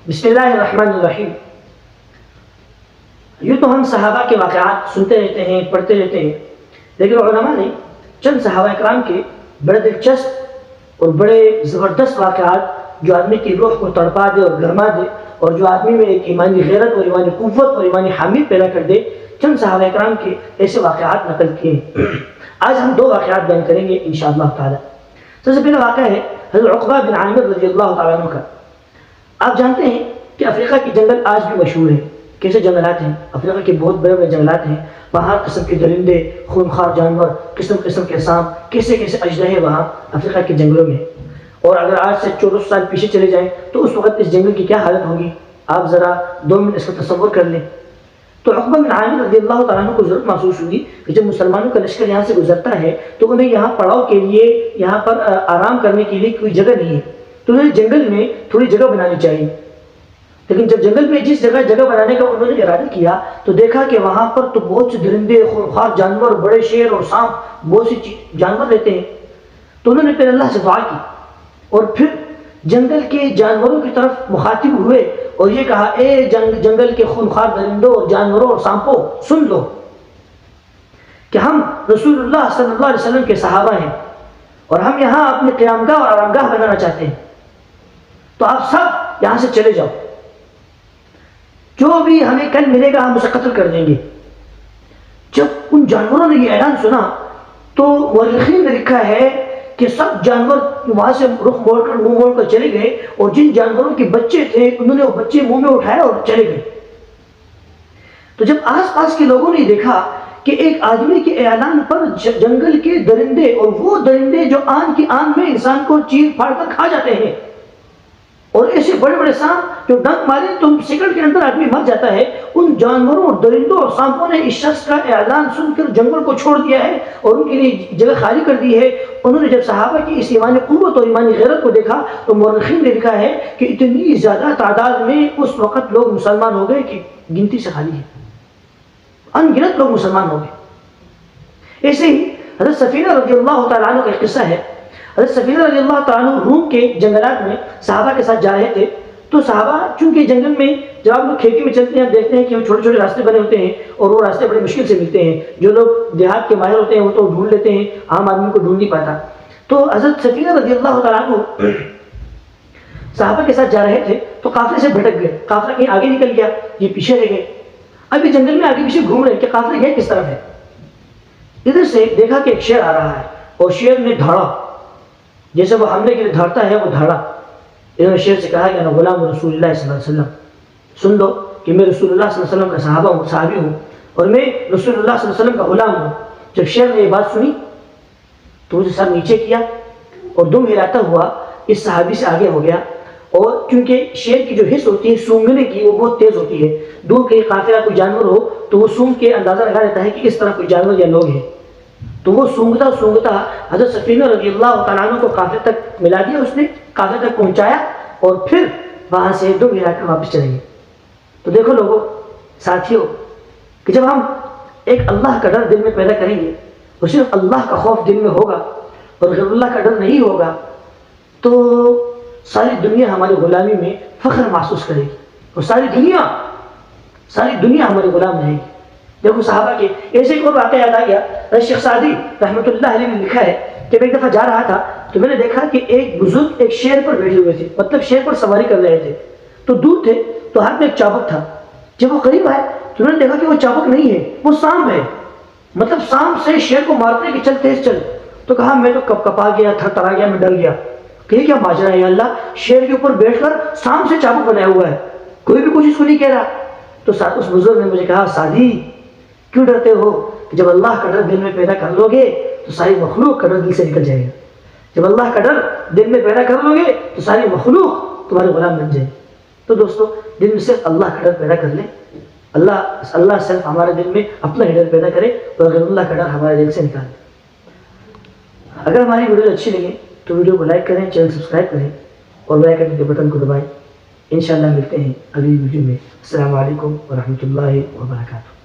بسم اللہ الرحمن الرحیم. یوں تو ہم صحابہ کے واقعات سنتے رہتے ہیں، پڑھتے رہتے ہیں، لیکن علماء نے چند صحابہ کرام کے بڑے دلچسپ اور بڑے زبردست واقعات جو آدمی کی روح کو تڑپا دے اور گرما دے اور جو آدمی میں ایک ایمانی غیرت اور ایمانی قوت اور ایمانی حامی پیدا کر دے، چند صحابہ کرام کے ایسے واقعات نقل کیے ہیں. آج ہم دو واقعات بیان کریں گے انشاءاللہ تعالی. سب سے پہلا واقعہ ہے حضرت عقبہ بن عامر رضی اللہ تعالیٰ عنہ کا. آپ جانتے ہیں کہ افریقہ کے جنگل آج بھی مشہور ہیں. کیسے جنگلات ہیں؟ افریقہ کے بہت بڑے بڑے جنگلات ہیں. وہاں قسم کے درندے، خونخوار جانور، قسم قسم کے سانپ، کیسے کیسے اژدہے وہاں افریقہ کے جنگلوں میں. اور اگر آج سے 14 سال پیچھے چلے جائیں تو اس وقت اس جنگل کی کیا حالت ہوگی، آپ ذرا 2 منٹ اس کا تصور کر لیں. تو عقبہ بن عامر رضی اللہ تعالیٰ عنہ کو ضرورت محسوس ہوئی کہ جب مسلمانوں کا لشکر یہاں سے گزرتا ہے تو انہیں یہاں پڑاؤ کے لیے، یہاں پر آرام کرنے کے لیے کوئی جگہ نہیں ہے، تو انہیں جنگل میں تھوڑی جگہ بنانی چاہیے. لیکن جب جنگل میں جس جگہ بنانے کا انہوں نے ارادہ کیا تو دیکھا کہ وہاں پر تو بہت سے درندے، خونخوار جانور، بڑے شیر اور سانپ، بہت سی جانور رہتے ہیں. تو انہوں نے پھر اللہ سے دعا کی اور پھر جنگل کے جانوروں کی طرف مخاطب ہوئے اور یہ کہا، اے جنگل کے خونخوار درندوں اور جانوروں اور سانپوں، سن لو کہ ہم رسول اللہ صلی اللہ علیہ وسلم کے صحابہ ہیں اور ہم یہاں اپنی قیامگاہ اور آرامگاہ بنانا چاہتے ہیں. تو آپ سب یہاں سے چلے جاؤ، جو بھی ہمیں کل ملے گا ہم اسے قتل کر دیں گے. جب ان جانوروں نے یہ اعلان سنا تو مورخین نے لکھا ہے کہ سب جانور وہاں سے رخ منہ موڑ کر چلے گئے اور جن جانوروں کے بچے تھے انہوں نے وہ بچے منہ میں اٹھائے اور چلے گئے. تو جب آس پاس کے لوگوں نے دیکھا کہ ایک آدمی کے اعلان پر جنگل کے درندے، اور وہ درندے جو آن کی آن میں انسان کو چیر پھاڑ کر کھا جاتے ہیں، اور ایسے بڑے بڑے سانپ جو ڈنک مارے تو سیکنڈ کے اندر آدمی مر جاتا ہے، ان جانوروں اور درندوں اور سانپوں نے اس شخص کا اعلان سن کر جنگل کو چھوڑ دیا ہے اور ان کے لیے جگہ خالی کر دی ہے. انہوں نے جب صحابہ کی اس ایمانی قوت اور ایمانی غیرت کو دیکھا تو مورخین نے لکھا ہے کہ اتنی زیادہ تعداد میں اس وقت لوگ مسلمان ہو گئے کہ گنتی سے خالی ہے، ان گنت لوگ مسلمان ہو گئے. ایسے ہی حضرت سفینہ رضی اللہ تعالیٰ عنہ کا ایک قصہ ہے. حضرت سفینہ رضی اللہ تعالیٰ عنہ روم کے جنگلات میں صحابہ کے ساتھ جا رہے تھے. تو صحابہ چونکہ جنگل میں جب آپ لوگ کھیتی میں چلتے ہیں دیکھتے ہیں کہ وہ چھوٹے چھوٹے راستے بنے ہوتے ہیں اور وہ راستے بڑے مشکل سے ملتے ہیں. جو لوگ دیہات کے ماہر ہوتے ہیں وہ تو ڈھونڈ لیتے ہیں، عام آدمی کو ڈھونڈ نہیں پاتا. تو حضرت سفینہ رضی اللہ تعالیٰ عنہ صحابہ کے ساتھ جا رہے تھے تو قافلے سے بھٹک گئے. قافلہ کہیں آگے نکل گیا، یہ پیچھے رہ گئے. اب یہ جنگل میں آگے پیچھے گھوم رہے ہیں کہ قافلہ یہ کس طرف ہے. ادھر سے دیکھا کہ ایک شیر آ رہا ہے اور شیر نے دھاڑا، جیسے وہ حملے کے لیے دھاڑتا ہے وہ دھاڑا. انہوں نے شیر سے کہا کہ انا غلام رسول اللہ صلی اللہ علیہ وسلم، سن لو کہ میں رسول اللہ صلی اللہ علیہ وسلم کا صحابی ہوں اور میں رسول اللہ صلی اللہ علیہ وسلم کا غلام ہوں. جب شیر نے یہ بات سنی تو اسے سر نیچے کیا اور دم ہلاتا ہوا اس صحابی سے آگے ہو گیا. اور کیونکہ شیر کی جو حس ہوتی ہے سونگنے کی وہ بہت تیز ہوتی ہے، دور کہیں قافلہ کوئی جانور ہو تو وہ سونگ کے اندازہ لگا دیتا ہے کہ اس طرح کوئی جانور یا لوگ ہیں. تو وہ سونگتا سونگتا حضرت سفینہ رضی اللہ تعالیٰ عنہ کو قافلے تک ملا دیا، اس نے قافلے تک پہنچایا اور پھر وہاں سے دم ہلا کر واپس چلے گئے. تو دیکھو لوگوں، ساتھیوں، کہ جب ہم ایک اللہ کا ڈر دل میں پیدا کریں گے اور صرف اللہ کا خوف دل میں ہوگا اور غیر اللہ کا ڈر نہیں ہوگا تو ساری دنیا ہماری غلامی میں فخر محسوس کرے گی اور ساری دنیا ہماری غلام رہے گی. دیکھو صحابہ کے ایسے ایک اور واقعہ یاد آ گیا. شیخ سعدی رحمۃ اللہ علیہ نے لکھا ہے کہ میں ایک دفعہ جا رہا تھا تو میں نے دیکھا کہ ایک بزرگ ایک شیر پر بیٹھے ہوئے تھے، مطلب شیر پر سواری کر رہے تھے. تو دور تھے تو ہاتھ میں ایک چابک تھا. جب وہ قریب آئے تو انہوں نے دیکھا کہ وہ چابک نہیں ہے، وہ سانپ ہے. مطلب سانپ سے شیر کو مارتے کہ چل تیز چل. تو کہا میں تو کپا گیا، تھر تھرا گیا، میں ڈر گیا کہ یہ کیا ماجرا ہے یا اللہ، شیر کے اوپر بیٹھ کر سانپ سے چابک بنایا ہوا ہے، کوئی بھی کچھ اس کو نہیں کہہ رہا. تو اس بزرگ نے مجھے کہا، سعدی کیوں ڈرتے ہو؟ کہ جب اللہ کا ڈر دل میں پیدا کر لو گے تو ساری مخلوق کا ڈر دل سے نکل جائے گا. جب اللہ کا ڈر دل میں پیدا کر لو گے تو ساری مخلوق تمہارے غلام بن جائے. تو دوستو، دل میں صرف اللہ کا ڈر پیدا کر لیں. اللہ صرف ہمارے دل میں اپنا ہی ڈر پیدا کرے اور غیر اللہ کا ڈر ہمارے دل سے نکال دے. اگر ہماری ویڈیو اچھی لگے تو ویڈیو کو لائک کریں، چینل سبسکرائب کریں اور بیل آئیکن کے بٹن کو دبائیں. انشاءاللہ ملتے ہیں اگلی ویڈیو میں. السلام علیکم ورحمۃ اللہ وبرکاتہ.